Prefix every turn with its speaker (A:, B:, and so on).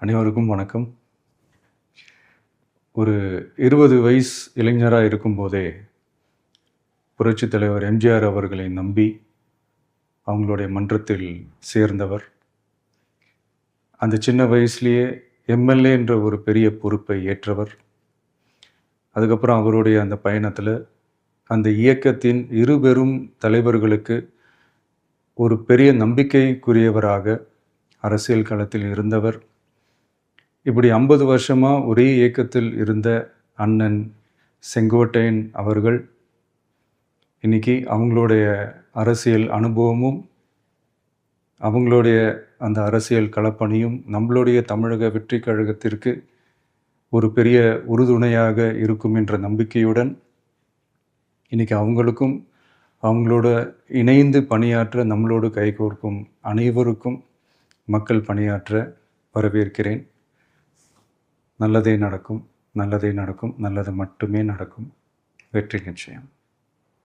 A: அனைவருக்கும் வணக்கம். ஒரு 20 வயசு இளைஞராக இருக்கும்போதே புரட்சித் தலைவர் எம்ஜிஆர் அவர்களை நம்பி அவங்களுடைய மன்றத்தில் சேர்ந்தவர். அந்த சின்ன வயசுலேயே எம்எல்ஏ என்ற ஒரு பெரிய பொறுப்பை ஏற்றவர். அதுக்கப்புறம் அவருடைய அந்த பயணத்தில் அந்த இயக்கத்தின் இருபெரும் தலைவர்களுக்கு ஒரு பெரிய நம்பிக்கைக்குரியவராக அரசியல் களத்தில் இருந்தவர். இப்படி 50 வருஷமாக ஒரே இயக்கத்தில் இருந்த அண்ணன் செங்கோட்டையன் அவர்கள் இன்றைக்கி அவங்களுடைய அரசியல் அனுபவமும் அவங்களுடைய அந்த அரசியல் களப்பணியும் நம்மளுடைய தமிழக வெற்றி கழகத்திற்கு ஒரு பெரிய உறுதுணையாக இருக்கும் என்ற நம்பிக்கையுடன் இன்றைக்கி அவங்களுக்கும் அவங்களோட இணைந்து பணியாற்ற நம்மளோடு கைகோர்க்கும் அனைவருக்கும் மக்கள் பணியாற்ற வரவேற்கிறேன். நல்லதே நடக்கும், நல்லதே நடக்கும், நல்லது மட்டுமே நடக்கும். வெற்றி நிச்சயம்.